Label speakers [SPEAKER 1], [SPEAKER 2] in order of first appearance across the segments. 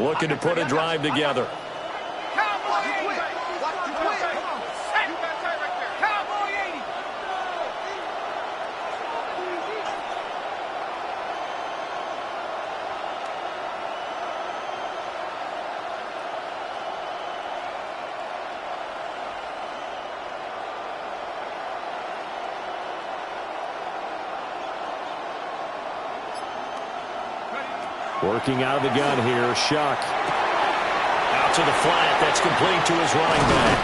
[SPEAKER 1] looking to put a drive together. Working out of the gun here, Shuck. Out to the flat, that's complete to his running back.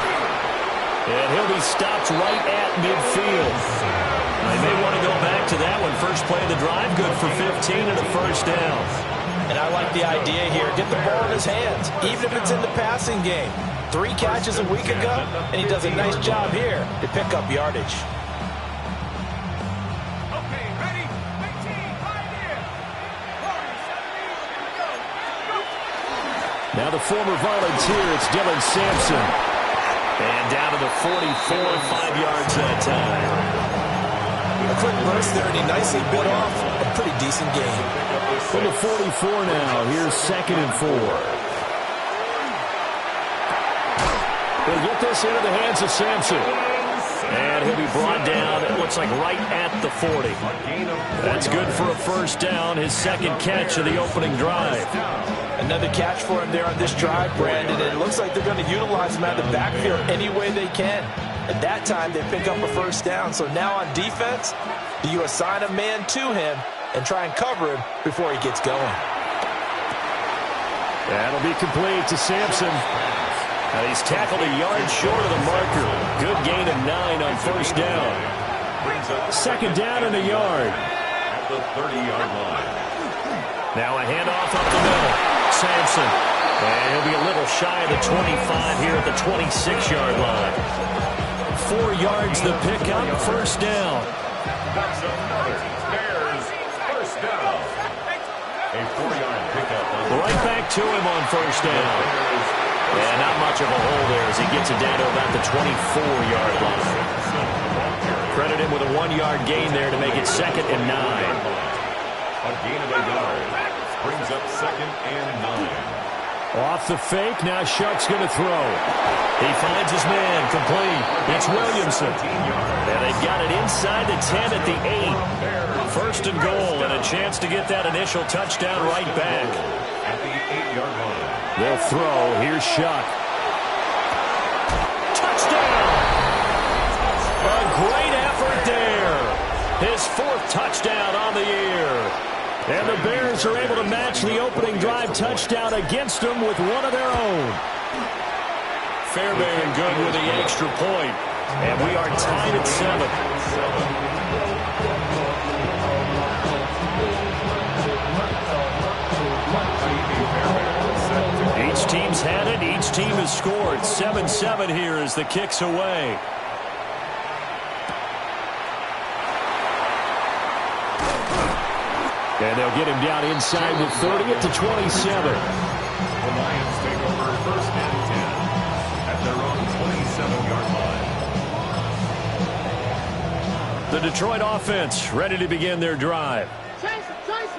[SPEAKER 1] And he'll be stopped right at midfield. They may want to go back to that one. First play of the drive, good for 15 and a first down.
[SPEAKER 2] And I like the idea here. Get the ball in his hands, even if it's in the passing game. 3 catches a week ago, and he does a nice job here to pick up yardage.
[SPEAKER 1] Now the former Volunteer, it's Dylan Sampson. And down to the 44, 5 yards that time.
[SPEAKER 2] A quick burst there, and he nicely bit off a pretty decent gain.
[SPEAKER 1] From the 44 now, here's 2nd and 4. They'll get this into the hands of Sampson. And he'll be brought down, it looks like right at the 40. That's good for a first down, his 2nd catch of the opening drive.
[SPEAKER 2] Another catch for him there on this drive, Brandon. And it looks like they're going to utilize him out of the backfield any way they can. At that time, they pick up a first down. So now on defense, do you assign a man to him and try and cover him before he gets going?
[SPEAKER 1] That'll be complete to Sampson. He's tackled a yard short of the marker. Good gain of 9 on first down. 2nd down and a yard.
[SPEAKER 3] At the 30-yard line.
[SPEAKER 1] Now a handoff up the middle. Sampson. And he'll be a little shy of the 25 here at the 26-yard line. 4 yards the pickup, first down.
[SPEAKER 3] That's another Bears first down. A 4-yard pickup.
[SPEAKER 1] Right back to him on first down. And not much of a hole there as he gets it down to about the 24-yard line. Credit him with a 1-yard gain there to make it 2nd and 9.
[SPEAKER 3] A gain of a yard. Brings up 2nd and 9.
[SPEAKER 1] Off the fake, now Shuck's going to throw. He finds his man, complete. It's Williamson. And they've got it inside the 10 at the 8. First and goal, and a chance to get that initial touchdown right back.
[SPEAKER 3] At the 8-yard line.
[SPEAKER 1] They'll throw. Here's Shuck. Touchdown! A great effort there. His 4th touchdown on the year. And the Bears are able to match the opening drive touchdown against them with one of their own. Fairbairn good with the extra point. And we are tied at 7. Each team's had it. Each team has scored. 7-7 here as the kick's away. And they'll get him down inside the 30 at the 27.
[SPEAKER 3] The Lions take over 1st and 10 at their own 27-yard line.
[SPEAKER 1] The Detroit offense ready to begin their drive.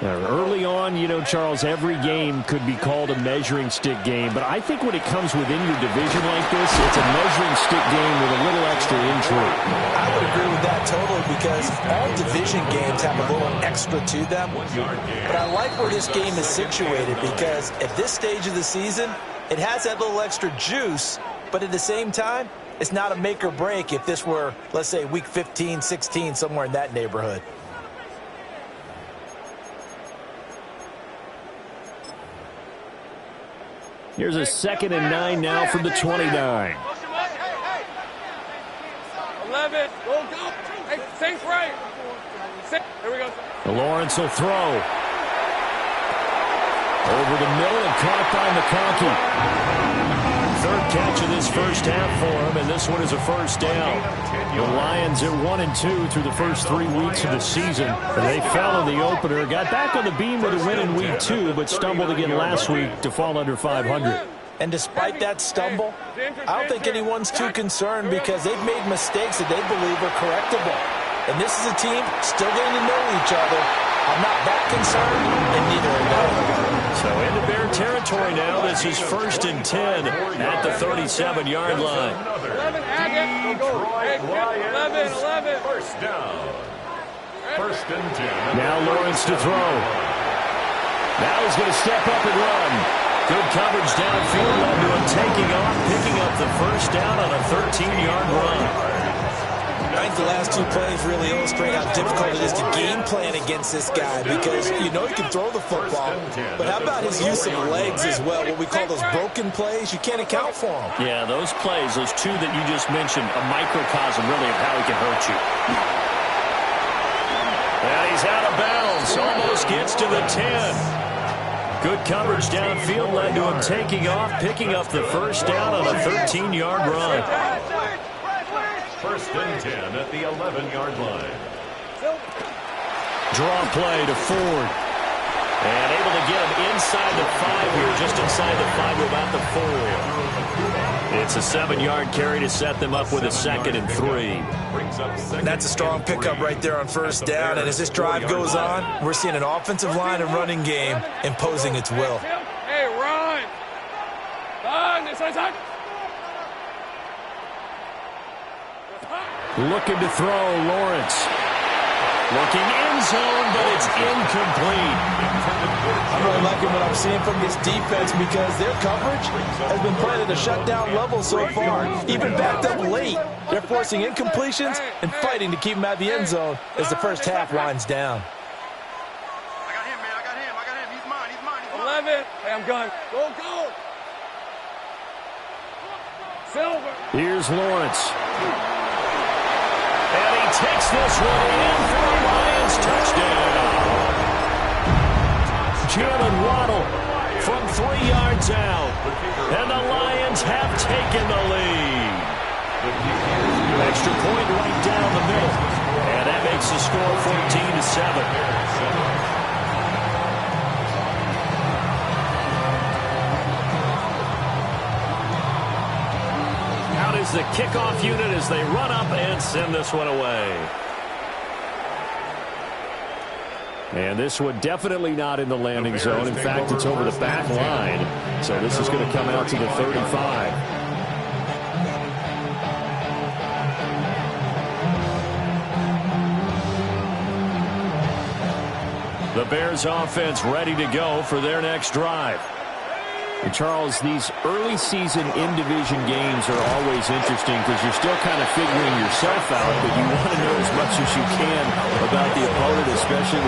[SPEAKER 1] Early on, you know, Charles, every game could be called a measuring stick game. But I think when it comes within your division like this, it's a measuring stick game with a little extra intrigue.
[SPEAKER 2] I would agree with that totally because all division games have a little extra to them. But I like where this game is situated because at this stage of the season, it has that little extra juice. But at the same time, it's not a make or break if this were, let's say, week 15, 16, somewhere in that neighborhood.
[SPEAKER 1] Here's a 2nd and 9 now from the 29.
[SPEAKER 4] 11. Go. Hey, Saints right. Here we go.
[SPEAKER 1] Lawrence will throw. Over the middle and caught by McConkey. 3rd catch of this first half for him, and this one is a first down. The Lions are 1-2 through the first 3 weeks of the season. And they fell in the opener, got back on the beam with a win in week 2, but stumbled again last week to fall under 500.
[SPEAKER 2] And despite that stumble, I don't think anyone's too concerned because they've made mistakes that they believe are correctable. And this is a team still getting to know each other, I'm not that concerned, and neither are they.
[SPEAKER 1] So into Bear territory now. This is 1st and 10 at the 37-yard line.
[SPEAKER 4] 11, Agate. Go. Hey, 11.
[SPEAKER 3] First down. 1st and 10.
[SPEAKER 1] Now Lawrence to throw. Now he's going to step up and run. Good coverage downfield, led to him taking off, picking up the first down on a 13-yard run.
[SPEAKER 2] I think the last 2 plays really illustrate how difficult it is to game plan against this guy because you know he can throw the football, but how about his use of legs as well, what we call those broken plays? You can't account for them.
[SPEAKER 1] Yeah, those plays, those 2 that you just mentioned, a microcosm really of how he can hurt you. And he's out of bounds, almost gets to the 10. Good coverage downfield led to him taking off, picking up the first down on a 13-yard run.
[SPEAKER 3] 1st and 10 at the 11-yard line.
[SPEAKER 1] Draw play to Ford. And able to get him inside the 5 here, just inside the 5 to about the 4. It's a 7-yard carry to set them up with a 2nd and 3.
[SPEAKER 2] That's a strong pickup right there on first down, and as this drive goes on, we're seeing an offensive line and running game imposing its will.
[SPEAKER 4] Hey, run. This side.
[SPEAKER 1] Looking to throw, Lawrence. Looking end zone, but it's incomplete.
[SPEAKER 2] I'm really liking what I'm seeing from this defense because their coverage has been playing at a shutdown level so far, even backed up late. They're forcing incompletions and fighting to keep them out of the end zone as the first half winds down.
[SPEAKER 5] I got him, man. I got him. He's mine.
[SPEAKER 4] 11. Hey, I'm gone. Go. Silver.
[SPEAKER 1] Here's Lawrence. And he takes this one in for a Lions touchdown. Jalen Waddle from 3 yards out. And the Lions have taken the lead. Extra point right down the middle. And that makes the score 14-7. Is the kickoff unit as they run up and send this one away. And this one definitely not in the landing zone. In fact, it's over the back line. So this is going to come out to the 35. The Bears offense ready to go for their next drive. And Charles, these early season in-division games are always interesting because you're still kind of figuring yourself out, but you want to know as much as you can about the opponent, especially when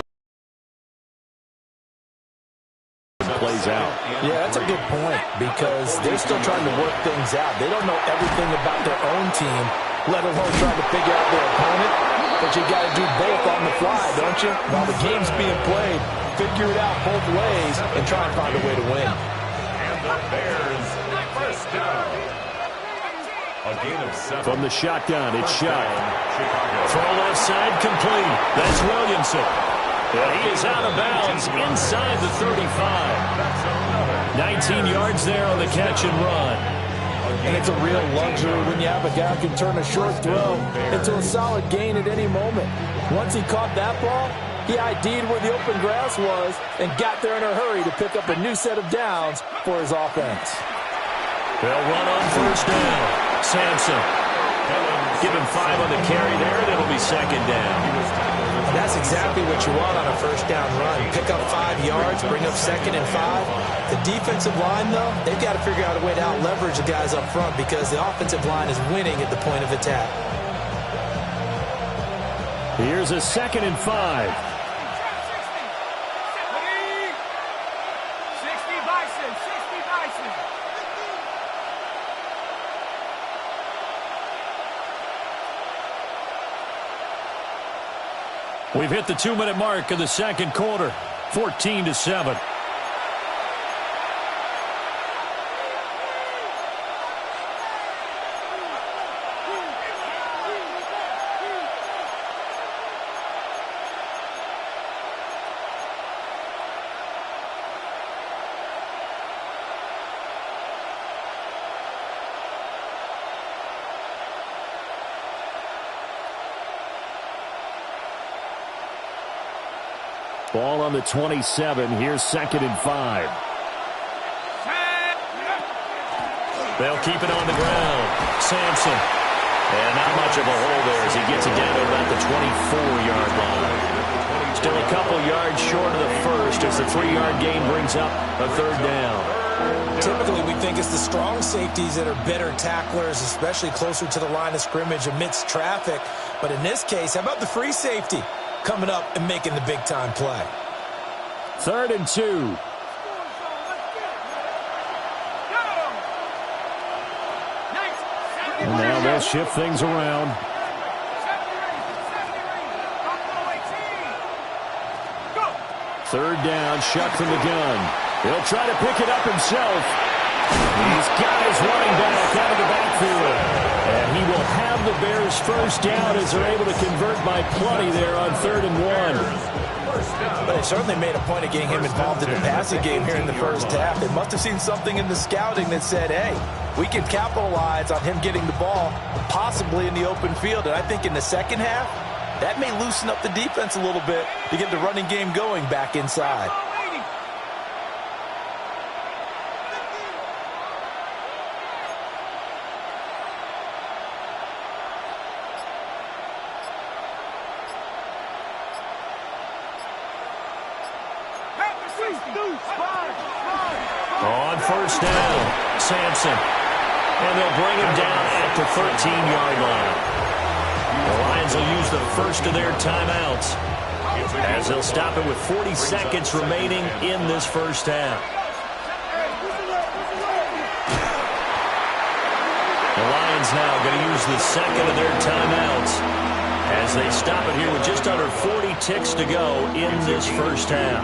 [SPEAKER 1] it plays out.
[SPEAKER 2] Yeah, that's a good point because they're still trying to work things out. They don't know everything about their own team, let alone trying to figure out their opponent. But you got to do both on the fly, don't you? While the game's being played, figure it out both ways and try and find a way to win.
[SPEAKER 3] The Bears, first down. A gain of 7.
[SPEAKER 1] From the shotgun, it's shot. Throw left side complete. That's Williamson. And he is out of bounds inside the 35. 19 yards there on the catch and run.
[SPEAKER 2] And it's a real luxury when you have a guy who can turn a short throw into a solid gain at any moment. Once he caught that ball, he ID'd where the open grass was and got there in a hurry to pick up a new set of downs for his offense.
[SPEAKER 1] They'll run on first down. Sampson. Give him 5 on the carry there, and it'll be 2nd down.
[SPEAKER 2] That's exactly what you want on a first down run. Pick up 5 yards, bring up 2nd and 5. The defensive line, though, they've got to figure out a way to out-leverage the guys up front because the offensive line is winning at the point of attack.
[SPEAKER 1] Here's a 2nd and 5. We've hit the 2-minute mark of the second quarter, 14-7. Ball on the 27. Here's 2nd and 5. They'll keep it on the ground. Sampson. And not much of a hole there as he gets it down to about the 24-yard line. Still a couple yards short of the first as the 3-yard gain brings up a 3rd down.
[SPEAKER 2] Typically, we think it's the strong safeties that are better tacklers, especially closer to the line of scrimmage amidst traffic. But in this case, how about the free safety coming up and making the big-time play?
[SPEAKER 1] 3rd and 2. And now they'll shift things around. 3rd down, Shuck from the gun. He'll try to pick it up himself. He's got his running back out of the backfield. And he will have the Bears' 1st down as they're able to convert by plenty there on 3rd and 1.
[SPEAKER 2] But they certainly made a point of getting him involved in the passing game here in the first half. They must have seen something in the scouting that said, hey, we can capitalize on him getting the ball, possibly in the open field. And I think in the second half, that may loosen up the defense a little bit to get the running game going back inside.
[SPEAKER 1] On 1st down, Sampson. And they'll bring him down at the 13-yard line. The Lions will use the first of their timeouts as they'll stop it with 40 seconds remaining in this first half. The Lions now going to use the second of their timeouts as they stop it here with just under 40 ticks to go in this first half.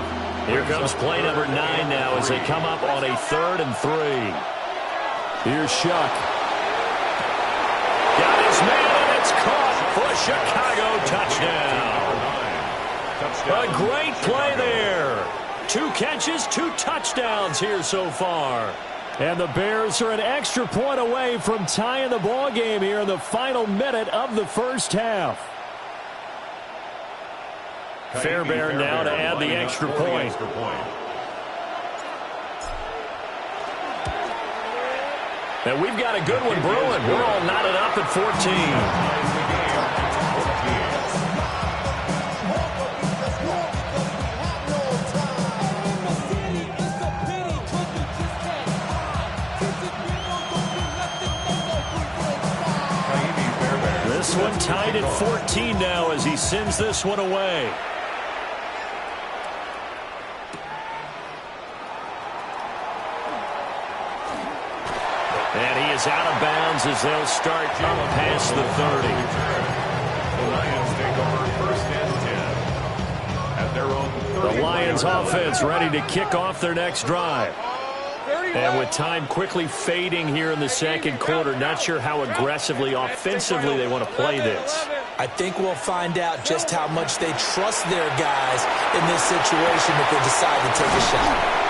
[SPEAKER 1] Here comes play number 9 now as they come up on a 3rd and 3. Here's Shuck. Got his man, and it's caught for a Chicago touchdown. A great play there. 2 catches, 2 touchdowns here so far. And the Bears are an extra point away from tying the ball game here in the final minute of the first half. Fairbairn now to add the extra point. And we've got a good one brewing. We're all knotted up at 14. This one tied at 14 now as he sends this one away. And he is out of bounds as they'll start up past the 30.
[SPEAKER 3] The Lions take over 1st and 10 at their own 30.
[SPEAKER 1] The Lions offense ready to kick off their next drive. And with time quickly fading here in the second quarter, not sure how aggressively, offensively they want to play this.
[SPEAKER 2] I think we'll find out just how much they trust their guys in this situation if they decide to take a shot.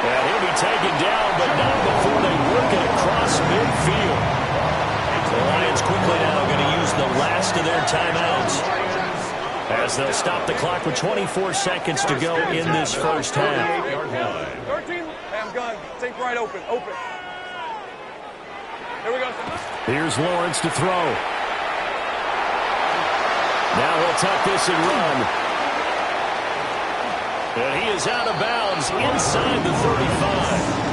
[SPEAKER 1] And he'll be taken down, but not before they work it across midfield. The Lions quickly now going to use the last of their timeouts as they'll stop the clock with 24 seconds to go in this first half.
[SPEAKER 4] 13, I'm gun. Think right open. Here we go.
[SPEAKER 1] Here's Lawrence to throw. Now he'll tuck this and run. And he is out of bounds inside the 35.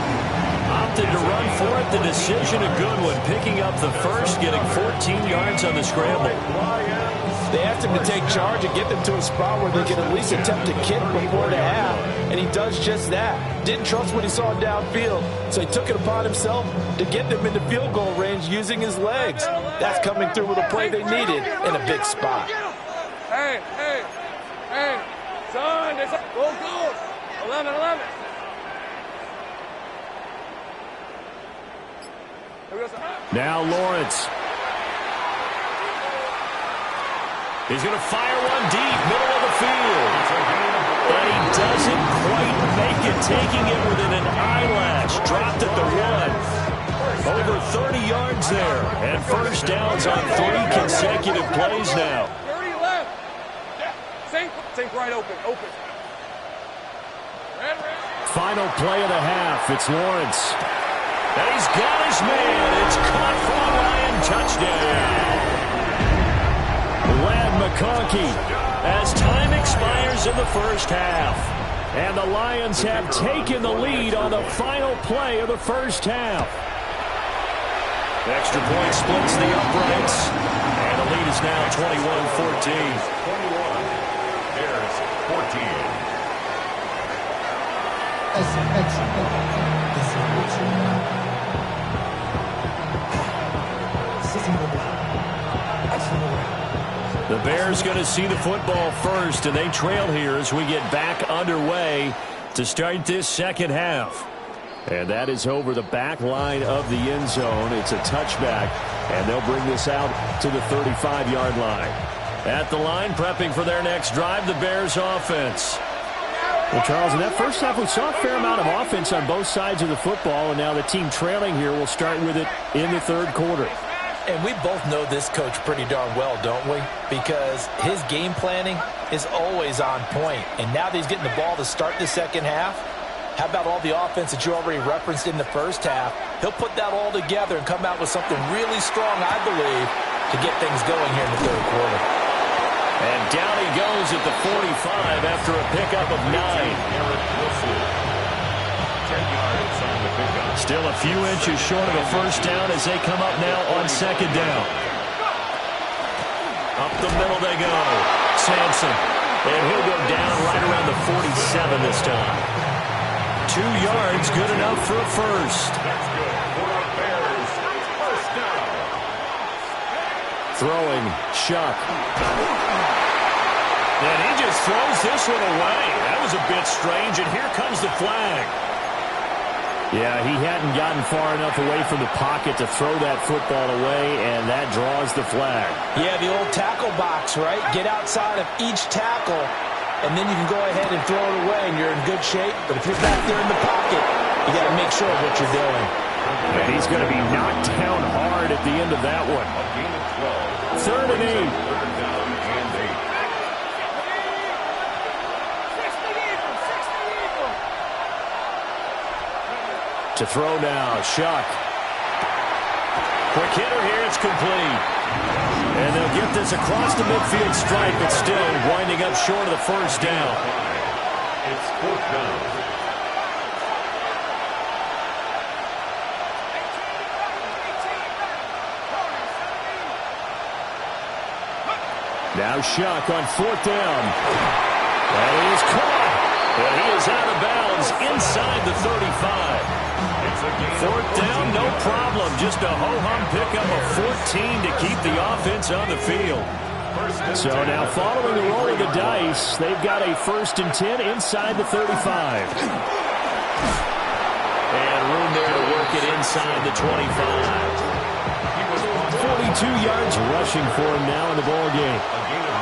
[SPEAKER 1] Opted to run for it. The decision a good one. Picking up the first, getting 14 yards on the scramble.
[SPEAKER 2] They asked him to take charge and get them to a spot where they could at least attempt to kick before the half, and he does just that. Didn't trust what he saw downfield, so he took it upon himself to get them into field goal range using his legs. That's coming through with a play they needed in a big spot.
[SPEAKER 4] Hey, son, there's a go. 11.
[SPEAKER 1] Now Lawrence. He's going to fire one deep, middle of the field. And he doesn't quite make it, taking it within an eyelash. Dropped at the 1. Over 30 yards there. And first downs on 3 consecutive plays now.
[SPEAKER 4] 30 left. Think right open.
[SPEAKER 1] final play of the half. It's Lawrence. And he's got his man. It's caught for a Lion touchdown. Ladd McConkey as time expires in the first half. And the Lions have taken the lead on the final play of the first half. Extra point splits the uprights. And the lead is now 21-14.
[SPEAKER 3] 21. Bears 14.
[SPEAKER 1] The Bears going to see the football first, and they trail here as we get back underway to start this second half. And that is over the back line of the end zone. It's a touchback, and they'll bring this out to the 35-yard line. At the line, prepping for their next drive, the Bears offense. Well, Charles, in that first half, we saw a fair amount of offense on both sides of the football, and now the team trailing here will start with it in the third quarter.
[SPEAKER 2] And we both know this coach pretty darn well, don't we? Because his game planning is always on point. And now that he's getting the ball to start the second half, how about all the offense that you already referenced in the first half? He'll put that all together and come out with something really strong, I believe, to get things going here in the third quarter.
[SPEAKER 1] And down he goes at the 45 after a pickup of 9.
[SPEAKER 3] Garrett Wilson. 10 yards on the pickup.
[SPEAKER 1] Still a few inches short of a first down as they come up now on second down. Up the middle they go. Sampson. And he'll go down right around the 47 this time. 2 yards, good enough for a first.
[SPEAKER 3] That's good for the Bears. First down.
[SPEAKER 1] Throwing, Shuck. And he just throws this one away. That was a bit strange, and here comes the flag. Yeah, he hadn't gotten far enough away from the pocket to throw that football away, and that draws the flag.
[SPEAKER 2] Yeah, the old tackle box, right? Get outside of each tackle, and then you can go ahead and throw it away, and you're in good shape. But if you're back there in the pocket, you got to make sure of what you're doing.
[SPEAKER 1] And he's going to be knocked down hard at the end of that one.
[SPEAKER 3] A gain of 12.
[SPEAKER 1] Third and 8.
[SPEAKER 3] Third down and 8.
[SPEAKER 1] To throw now, Shuck. Quick hitter here, it's complete. And they'll get this across the midfield stripe, but still winding up short of the first down.
[SPEAKER 3] It's fourth down.
[SPEAKER 1] Now Shuck on fourth down. And he is caught. And he is out of bounds inside the 35. Fourth down, no problem. Just a ho-hum pickup of 14 to keep the offense on the field. So now following the roll of the dice, they've got a 1st and 10 inside the 35. And room there to work it inside the 25. 42 yards rushing for him now in the ball game.
[SPEAKER 3] A gain of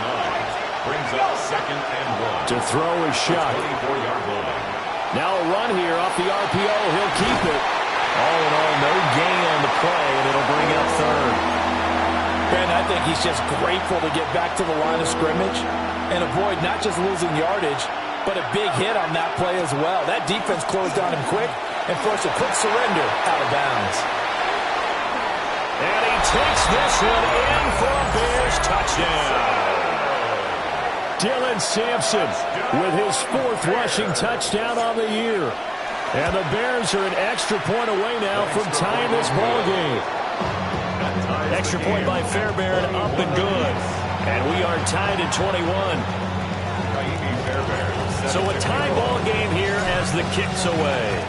[SPEAKER 3] 9 brings up 2nd and 1.
[SPEAKER 1] To throw is Shuck.
[SPEAKER 3] 24-yard line.
[SPEAKER 1] Now a run here off the RPO. He'll keep it. All in all, no gain on the play, and it'll bring up third.
[SPEAKER 2] Ben, I think he's just grateful to get back to the line of scrimmage and avoid not just losing yardage, but a big hit on that play as well. That defense closed on him quick and forced a quick surrender out of bounds.
[SPEAKER 1] And he takes this one in for a Bears touchdown. Dylan Sampson with his 4th rushing touchdown on the year. And the Bears are an extra point away now from tying this ball game. Extra point by Fairbairn, up and good. And we are tied at 21. So a tie ball game here as the kick's away.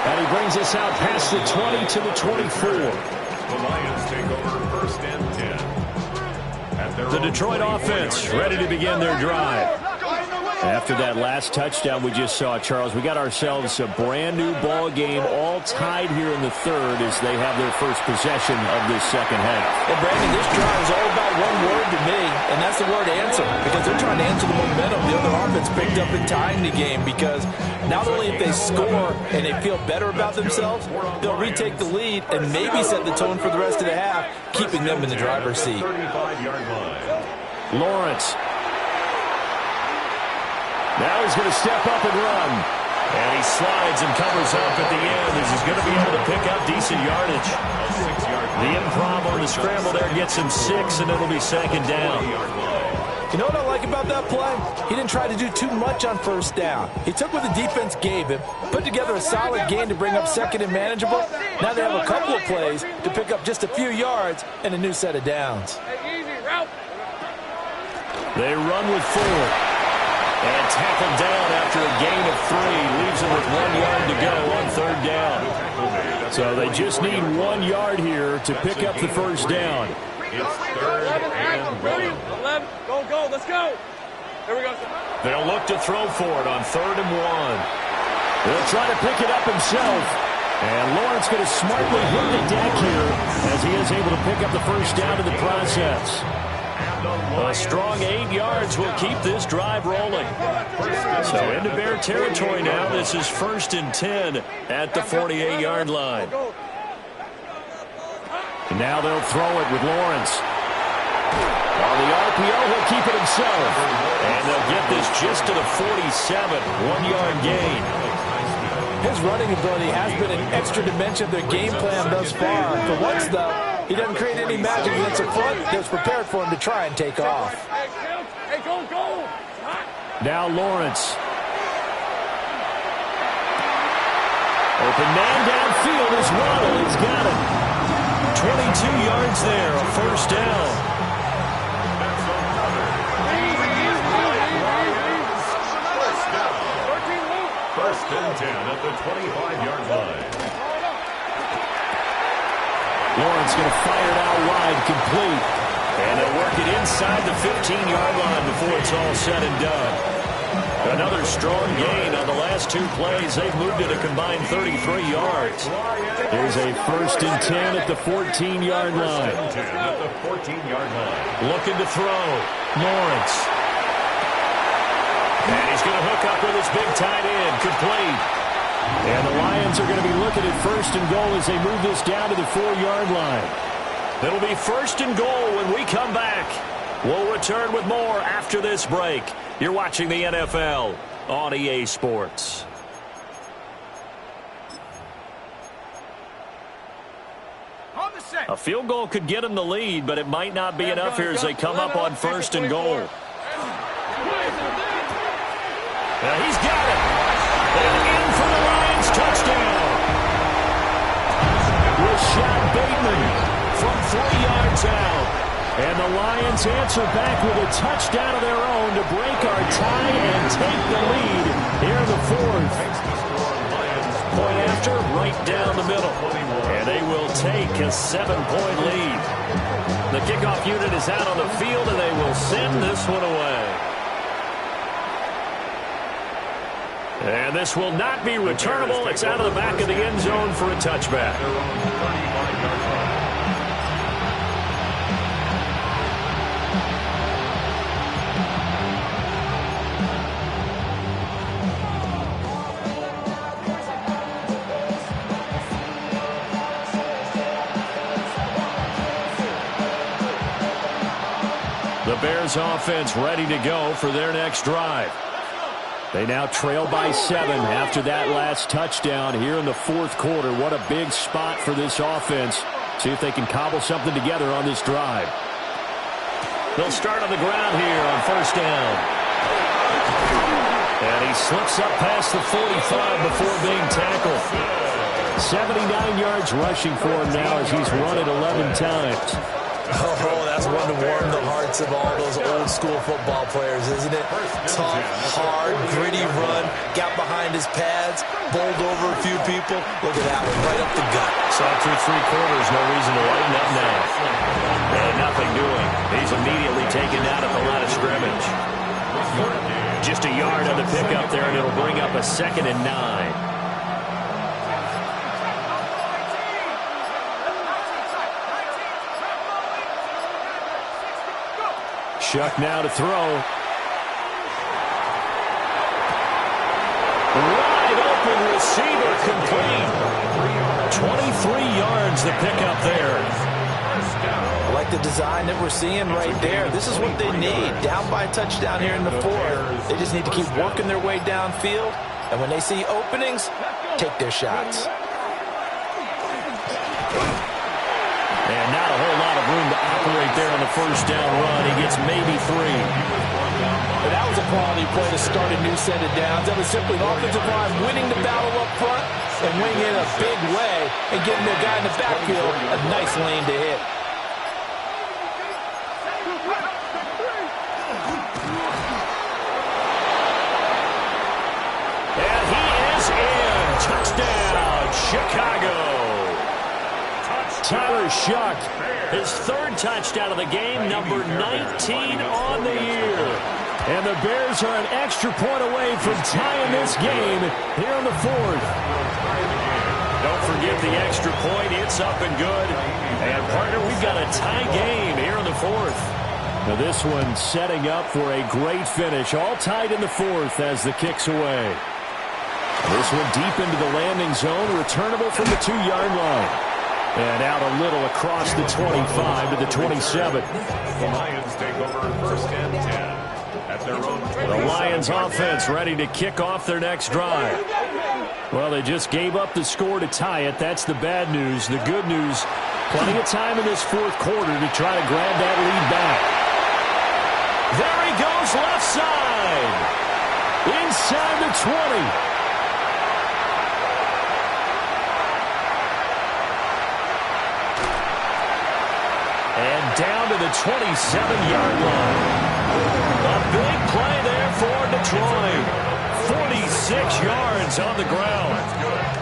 [SPEAKER 1] And he brings us out past the 20 to the 24.
[SPEAKER 3] The Lions take over 1st and 10.
[SPEAKER 1] The Detroit offense ready to begin their drive. After that last touchdown we just saw, Charles, we got ourselves a brand-new ball game, all tied here in the third as they have their first possession of this second half.
[SPEAKER 2] And, Brandon, this drive is all about one word to me, and that's the word answer, because they're trying to answer the momentum the other offense picked up in tying the game, because not only if they score and they feel better about themselves, they'll retake the lead and maybe set the tone for the rest of the half, keeping them in the driver's seat.
[SPEAKER 1] Lawrence. Now he's going to step up and run. And he slides and covers up at the end as he's going to be able to pick up decent yardage. The improv on the scramble there gets him 6, and it'll be second down.
[SPEAKER 2] You know what I like about that play? He didn't try to do too much on first down. He took what the defense gave him, put together a solid game to bring up second and manageable. Now they have a couple of plays to pick up just a few yards and a new set of downs.
[SPEAKER 1] They run with 4. And tackled down after a gain of 3. Leaves him with 1 yard to go on third down. So they just need 1 yard here to pick up the first down.
[SPEAKER 3] It's third and 1.
[SPEAKER 4] 11, go, let's go. There we go.
[SPEAKER 1] They'll look to throw for it on third and 1. He'll try to pick it up himself. And Lawrence going to smartly hit the deck here as he is able to pick up the first down in the process. A strong 8 yards will keep this drive rolling. So into Bear territory now. This is 1st and 10 at the 48-yard line. And now they'll throw it with Lawrence. On the RPO, he'll keep it himself. And they'll get this just to the 47. 1-yard gain.
[SPEAKER 2] His running ability has been an extra dimension of their game plan thus far. For once, though, he doesn't create any magic against the front. It's prepared for him to try and take off.
[SPEAKER 4] Hey, go.
[SPEAKER 1] Now Lawrence. Open man downfield is Waddle. He's got it. 22 yards there, a first down.
[SPEAKER 3] First and 10 at the 25-yard line.
[SPEAKER 1] Lawrence going to fire it out wide, complete. And they'll work it inside the 15-yard line before it's all said and done. Another strong gain on the last 2 plays. They've moved it a combined 33 yards. Here's a 1st and 10 at the 14-yard line.
[SPEAKER 3] At the 14-yard line.
[SPEAKER 1] Looking to throw. Lawrence. And he's going to hook up with his big tight end. Complete. And the Lions are going to be looking at 1st and goal as they move this down to the 4-yard line. It'll be 1st and goal when we come back. We'll return with more after this break. You're watching the NFL on EA Sports. A field goal could get them the lead, but it might not be enough here as they come up on 1st and goal. Now he's got it. And in for the Lions touchdown. Rashad Bateman from 40 yards out. And the Lions answer back with a touchdown of their own to break our tie and take the lead here in the 4th. Point after, right down the middle. And they will take a 7-point lead. The kickoff unit is out on the field, and they will send this one away. And this will not be returnable. It's out of the back of the end zone for a touchback. The Bears offense ready to go for their next drive. They now trail by 7 after that last touchdown here in the 4th quarter. What a big spot for this offense. See if they can cobble something together on this drive. They'll start on the ground here on 1st down. And he slips up past the 45 before being tackled. 79 yards rushing for him now as he's run it 11 times.
[SPEAKER 2] Oh, that's one to warm the hearts of all those old-school football players, isn't it? Tough, hard, gritty run, got behind his pads, bowled over a few people. Look at that one, right up the gut.
[SPEAKER 1] Saw through 3 quarters, no reason to lighten up now. And nothing doing. He's immediately taken down at the line of scrimmage. Just a yard on the pickup there, and it'll bring up a 2nd and 9. Shuck now to throw. Wide open receiver complete. 23 yards the pickup there.
[SPEAKER 2] I like the design that we're seeing right there. This is what they need. Down by a touchdown here in the 4th. They just need to keep working their way downfield. And when they see openings, take their shots.
[SPEAKER 1] And not a whole lot of room to operate there on the first down run. He gets maybe 3.
[SPEAKER 2] But that was a quality play to start a new set of downs. That was simply an offensive line winning the battle up front and winning it a big way and giving their guy in the backfield a nice lane to hit.
[SPEAKER 1] And he is in. Touchdown, Chicago. Tyler Shuck, his 3rd touchdown of the game, number 19 on the year. And the Bears are an extra point away from tying this game here in the 4th. Don't forget the extra point. It's up and good. And, partner, we've got a tie game here in the 4th. Now this one setting up for a great finish. All tied in the 4th as the kick's away. This one deep into the landing zone, returnable from the 2-yard line. And out a little across the 25 to the 27.
[SPEAKER 3] The Lions take over 1st and 10 at their own 20.
[SPEAKER 1] The Lions offense ready to kick off their next drive. Well, they just gave up the score to tie it. That's the bad news. The good news, plenty of time in this 4th quarter to try to grab that lead back. There he goes left side. Inside the 20. And down to the 27-yard line. A big play there for Detroit. 46 yards on the ground.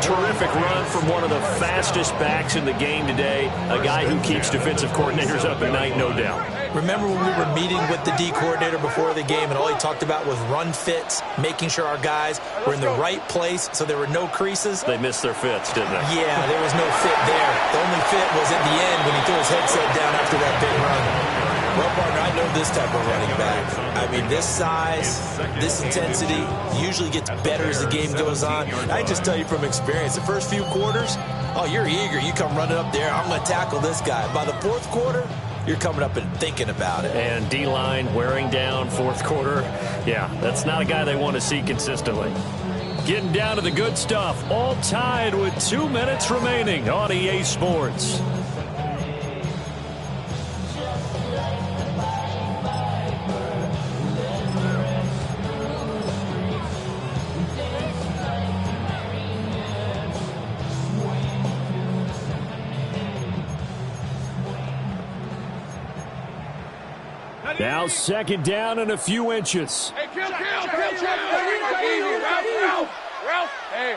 [SPEAKER 1] Terrific run from one of the fastest backs in the game today. A guy who keeps defensive coordinators up at night, no doubt.
[SPEAKER 2] Remember when we were meeting with the D coordinator before the game and all he talked about was run fits, making sure our guys were in the right place so there were no creases?
[SPEAKER 1] They missed their fits, didn't they?
[SPEAKER 2] Yeah, there was no fit there. The only fit was at the end when he threw his headset down after that big run. Well, partner, I know this type of running back. I mean, this size, this intensity usually gets better as the game goes on. I just tell you from experience, the first few quarters, oh, you're eager. You come running up there, I'm going to tackle this guy. By the 4th quarter, you're coming up and thinking about it.
[SPEAKER 1] And D-line wearing down 4th quarter. Yeah, that's not a guy they want to see consistently. Getting down to the good stuff. All tied with 2 minutes remaining on EA Sports. Now 2nd down and a few inches.
[SPEAKER 4] Hey, kill, check. Easy, Ralph. Hey,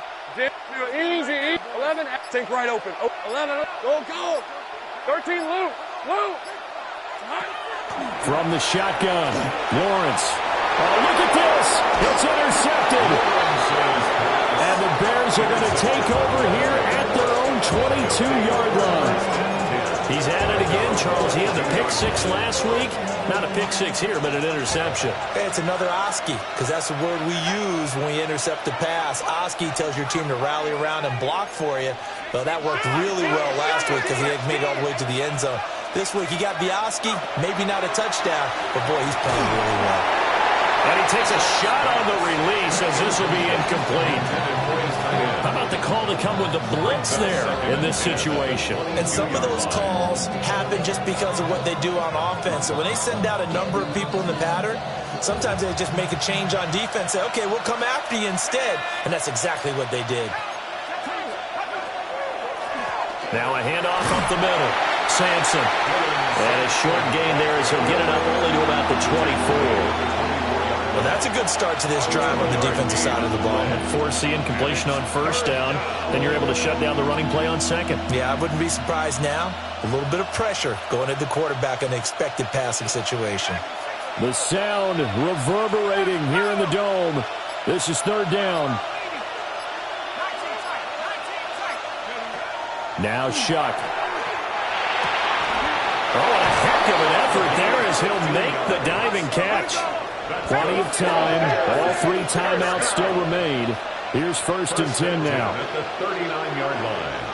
[SPEAKER 4] easy. 11, sink right open. 11, go. 13, Lou.
[SPEAKER 1] From the shotgun, Lawrence. Oh, look at this. It's intercepted. And the Bears are going to take over here at their own 22-yard line. He's at it again, Charles. He had the pick 6 last week. Not a pick 6 here, but an interception.
[SPEAKER 2] Hey, it's another Oski, because that's the word we use when we intercept a pass. Oski tells your team to rally around and block for you. Well, that worked really well last week because he had made it all the way to the end zone. This week, he got the Oski, maybe not a touchdown, but boy, he's playing really well.
[SPEAKER 1] And he takes a shot on the release as this will be incomplete. How about the call to come with the blitz there in this situation?
[SPEAKER 2] And some of those calls happen just because of what they do on offense. So when they send out a number of people in the pattern, sometimes they just make a change on defense, say, okay, we'll come after you instead. And that's exactly what they did.
[SPEAKER 1] Now a handoff up the middle. Sampson. And a short gain there as he'll get it up only to about the 24.
[SPEAKER 2] Well, that's a good start to this drive on the defensive side of the ball.
[SPEAKER 1] And force the incompletion on 1st down, then you're able to shut down the running play on 2nd.
[SPEAKER 2] Yeah, I wouldn't be surprised now. A little bit of pressure going at the quarterback in the expected passing situation.
[SPEAKER 1] The sound reverberating here in the dome. This is third down. Now Shuck. Oh, a heck of an effort there as he'll make the diving catch. Plenty of time. All 3 timeouts still remain. Here's 1st and 10 now.
[SPEAKER 3] At the 39-yard line.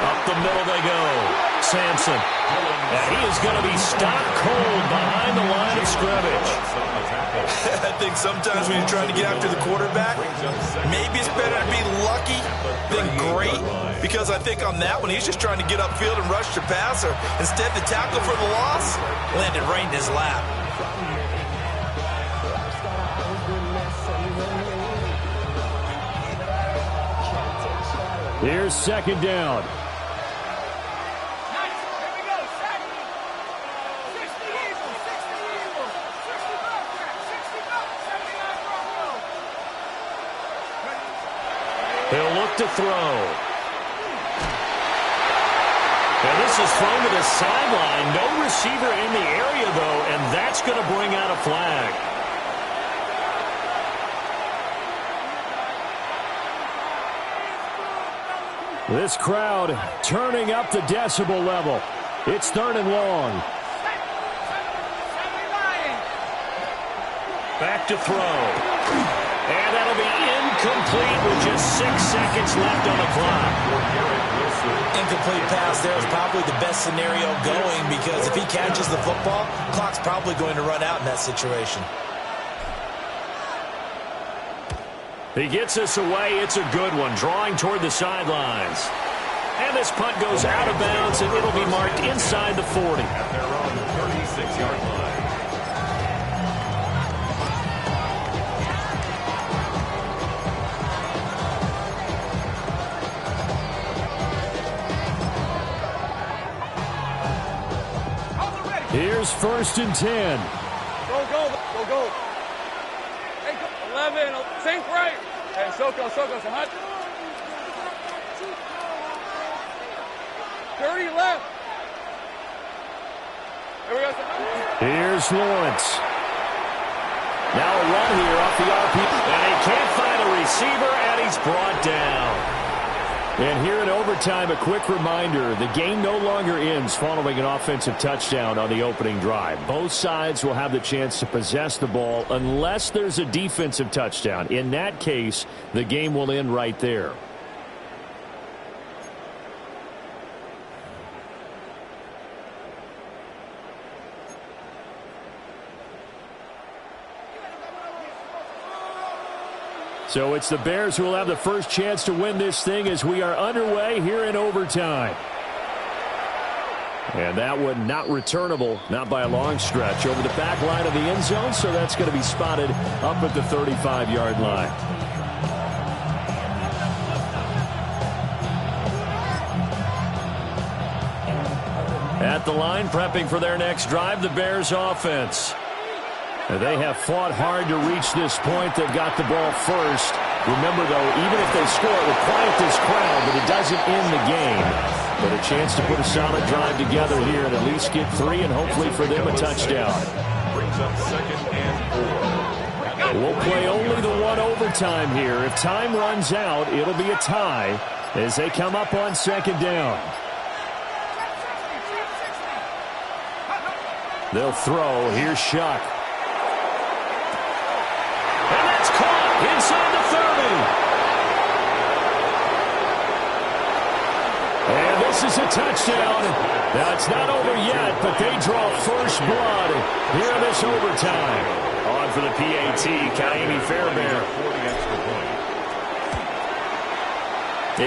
[SPEAKER 1] Up the middle they go. Sampson. And he is going to be stopped cold behind the line of scrimmage.
[SPEAKER 2] I think sometimes when you're trying to get after the quarterback, maybe it's better to be lucky than great. Because I think on that one, he's just trying to get upfield and rush the passer. Instead, the tackle for the loss landed right in his lap.
[SPEAKER 1] Here's 2nd down. He'll look to throw. And this is thrown to the sideline. No receiver in the area, though, and that's going to bring out a flag. This crowd turning up the decibel level. It's 3rd and long. Back to throw. And that'll be incomplete with just 6 seconds left on the clock.
[SPEAKER 2] Incomplete pass there is probably the best scenario going because if he catches the football, clock's probably going to run out in that situation.
[SPEAKER 1] He gets us away. It's a good one, drawing toward the sidelines. And this punt goes out of bounds, and it'll be marked inside the 40.
[SPEAKER 3] At their own 36-yard line.
[SPEAKER 1] Here's 1st and 10.
[SPEAKER 4] Go. Hey, 11, sink right. Hey, Soko, so hot. 30 left. Here we go.
[SPEAKER 1] Here's Lawrence. Now a run here off the RP. And he can't find a receiver, and he's brought down. And here in overtime, a quick reminder, the game no longer ends following an offensive touchdown on the opening drive. Both sides will have the chance to possess the ball unless there's a defensive touchdown. In that case, the game will end right there. So it's the Bears who will have the first chance to win this thing as we are underway here in overtime. And that one not returnable, not by a long stretch, over the back line of the end zone, so that's going to be spotted up at the 35-yard line. At the line, prepping for their next drive, the Bears offense. They have fought hard to reach this point. They've got the ball first. Remember, though, even if they score, it will quiet this crowd, but it doesn't end the game. But a chance to put a solid drive together here and at least get 3 and hopefully for them a touchdown.
[SPEAKER 3] Brings up 2nd and 4.
[SPEAKER 1] We'll play only the one overtime here. If time runs out, it'll be a tie as they come up on 2nd down. They'll throw. Here's Shuck. And that's caught inside the 30. And this is a touchdown. Now, it's not over yet, but they draw first blood here in this overtime. On for the PAT, Ka'imi Fairbairn.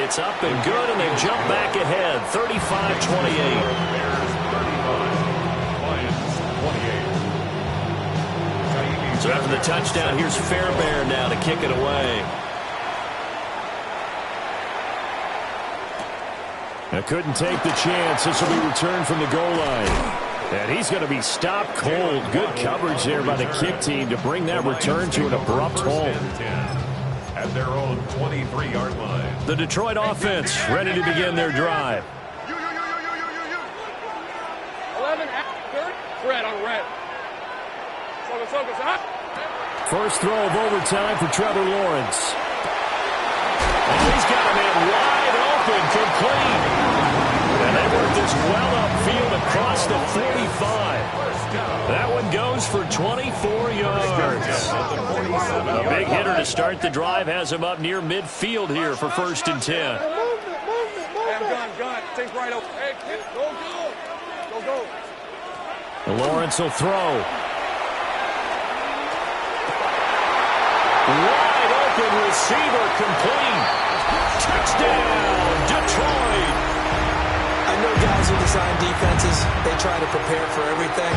[SPEAKER 1] It's up and good, and they jump back ahead, 35-28. So after the touchdown, here's Fairbairn now to kick it away. I couldn't take the chance. This will be returned from the goal line. And he's going to be stopped cold. Good coverage there by the kick team to bring that return to an abrupt halt.
[SPEAKER 3] At their own 23-yard line.
[SPEAKER 1] The Detroit offense ready to begin their drive.
[SPEAKER 4] 11, third, red on red. Focus, up.
[SPEAKER 1] First throw of overtime for Trevor Lawrence. And he's got a man wide open, complete. And they work this well upfield across the 45. That one goes for 24 yards. A big hitter to start the drive has him up near midfield here for 1st and 10.
[SPEAKER 4] Gun. Think right over. Hey, go.
[SPEAKER 1] Lawrence will throw. Wide open receiver, complete. Touchdown, Detroit.
[SPEAKER 2] I know guys who design defenses, they try to prepare for everything,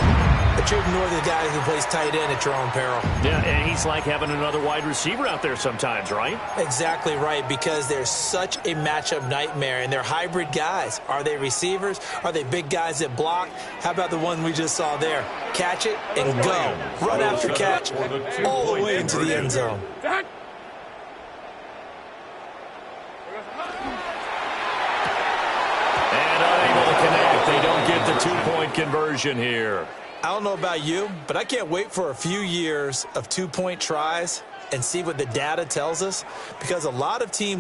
[SPEAKER 2] but you ignore the guy who plays tight end at your own peril.
[SPEAKER 1] Yeah, and he's like having another wide receiver out there sometimes, right?
[SPEAKER 2] Exactly right, because they're such a matchup nightmare, and they're hybrid guys. Are they receivers? Are they big guys that block? How about the one we just saw there? Catch it and go. Run after catch all the way into the end zone.
[SPEAKER 1] They don't get the two-point conversion here.
[SPEAKER 2] I don't know about you, but I can't wait for a few years of two-point tries and see what the data tells us, because a lot of teams